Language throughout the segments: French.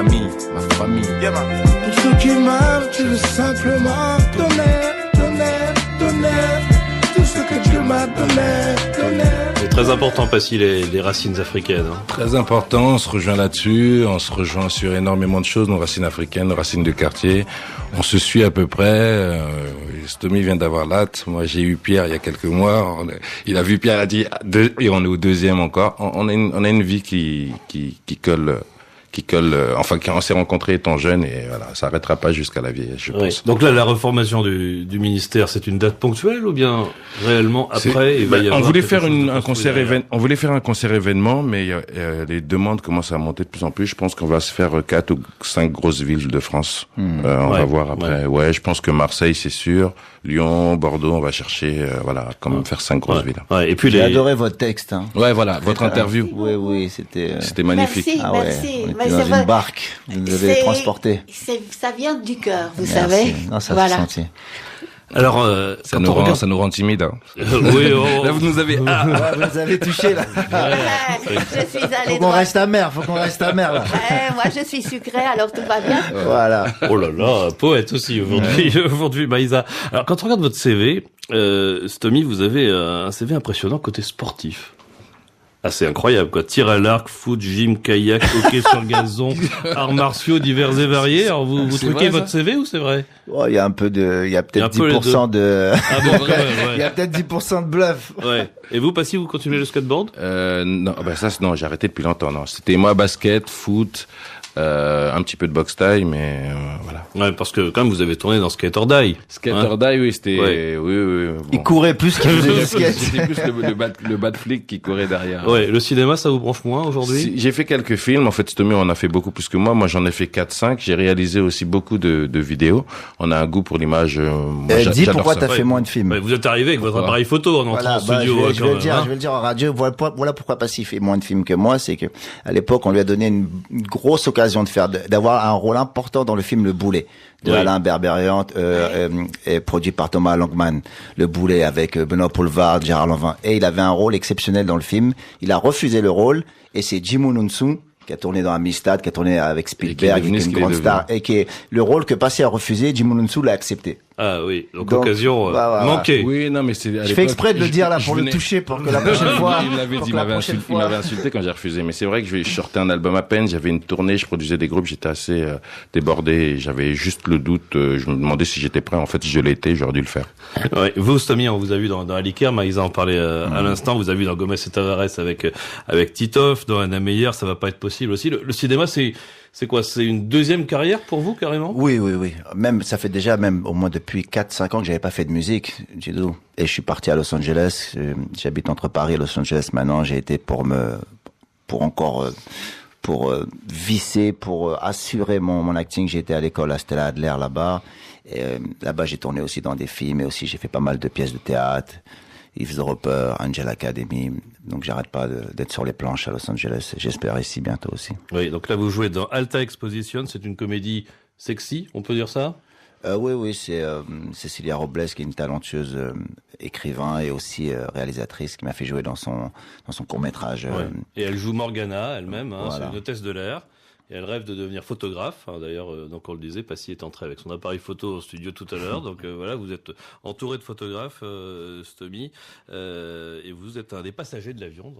famille, ma famille. Pour ceux qui m'aiment, tu veux simplement donner tout ce que tu m'as donné. C'est très important, Passy, les racines africaines. Hein. Très important, on se rejoint là-dessus, on se rejoint sur énormément de choses, nos racines africaines, nos racines de quartier. On se suit à peu près. Stomy vient d'avoir l'hâte. Moi, j'ai eu Pierre il y a quelques mois. Il a vu Pierre, il a dit et on est au deuxième encore. On a une vie qui colle. Enfin, on s'est rencontrés étant jeunes et voilà, ça arrêtera pas jusqu'à la vieillesse, je pense. Donc là, la reformation du ministère, c'est une date ponctuelle ou bien réellement après on voulait faire un concert événement, mais les demandes commencent à monter de plus en plus. Je pense qu'on va se faire 4 ou 5 grosses villes de France. On va voir après. Ouais, je pense que Marseille, c'est sûr. Lyon, Bordeaux, on va chercher, quand même faire 5 grosses villes. Ouais, et puis j'ai adoré votre texte. Hein. Ouais, voilà, votre interview. Oui, c'était magnifique. Merci. On était dans une barque, vous nous avez transporté. Ça vient du cœur, vous savez. Non, ça se sentit. Alors, ça nous rend timide. Hein. Oui, là vous nous avez, vous nous avez touché là. Je suis allée. Faut qu'on reste amer là. Moi, je suis sucrée, alors tout va bien. Voilà. Oh là là, poète aussi aujourd'hui, Maïsa. Alors, quand on regarde votre CV, Stomy, vous avez un CV impressionnant côté sportif. Ah, c'est incroyable, quoi. Tir à l'arc, foot, gym, kayak, hockey sur gazon, arts martiaux divers et variés. Alors, vous truquez votre CV ou c'est vrai? Oh, il y a peut-être 10% de, il y a peut-être 10% de bluff. Ouais. Et vous, Passy, vous continuez le skateboard? Non, non, j'ai arrêté depuis longtemps, non. C'était moi, basket, foot, un petit peu de boxe taille, mais voilà. Ouais, parce que quand même vous avez tourné dans Skate or Die. Skate or Die, oui, c'était, oui. Bon. Il courait plus qu'il faisait du skate. C'était plus le bad flic qui courait derrière. Ouais, le cinéma, ça vous branche moins aujourd'hui? J'ai fait quelques films. En fait, Stomy en a fait beaucoup plus que moi. Moi, j'en ai fait 4-5. J'ai réalisé aussi beaucoup de vidéos. On a un goût pour l'image. Dis pourquoi t'as fait moins de films. Ouais, vous êtes arrivé avec votre appareil photo en entrant en studio. Je vais le dire en radio. Voilà pourquoi Passy fait moins de films que moi. C'est que à l'époque, on lui a donné une grosse occasion d'avoir un rôle important dans le film Le Boulet de Alain Berberian, produit par Thomas Langman. Le Boulet avec Benoît Poulvard, Gérard Lanvin. Et il avait un rôle exceptionnel dans le film. Il a refusé le rôle et c'est Jim Onunsu qui a tourné dans Amistad, qui a tourné avec Spielberg, qui est une grande star, et qui est le rôle que Passy a refusé, Jim Onunsu l'a accepté. Ah oui, donc occasion manquée. Oui, non, mais c'est. Je fais exprès de le dire là pour le toucher, pour que la prochaine fois. Il m'avait dit, il m'avait insulté quand j'ai refusé. Mais c'est vrai que je sortais un album à peine, j'avais une tournée, je produisais des groupes, j'étais assez débordé, j'avais juste le doute. Je me demandais si j'étais prêt. En fait, si je l'étais, j'aurais dû le faire. Ouais, vous, Stomy, on vous a vu dans Aliker, Maïsa en parlait à l'instant. Vous avez vu dans Gomez et Tavares avec Titoff, dans Anna Meyer, ça va pas être possible aussi. Le cinéma, c'est quoi? C'est une deuxième carrière pour vous, carrément? Oui. Même, ça fait déjà, au moins depuis 4-5 ans que j'avais pas fait de musique, Jidou. Et je suis parti à Los Angeles. J'habite entre Paris et Los Angeles maintenant. J'ai été pour visser, pour assurer mon acting. J'ai été à l'école à Stella Adler là-bas. Et là-bas, j'ai tourné aussi dans des films et aussi j'ai fait pas mal de pièces de théâtre. Yves the Roper, Angel Academy. Donc j'arrête pas d'être sur les planches à Los Angeles. J'espère ici bientôt aussi. Oui, donc là vous jouez dans Alta Exposition, c'est une comédie sexy, on peut dire ça? Oui, c'est Cecilia Robles qui est une talentueuse écrivain et aussi réalisatrice qui m'a fait jouer dans son court-métrage. Et elle joue Morgana elle-même, voilà. C'est une hôtesse de l'air. Et elle rêve de devenir photographe. D'ailleurs, donc on le disait, Passy est entré avec son appareil photo au studio tout à l'heure. Donc voilà, vous êtes entouré de photographes, Stomy, et vous êtes un des passagers de l'avion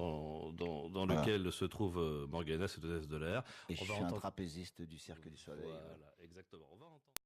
dans lequel se trouve Morgana, cette hôtesse de l'air. Et je suis un trapéziste du Cirque du Soleil. Voilà, exactement.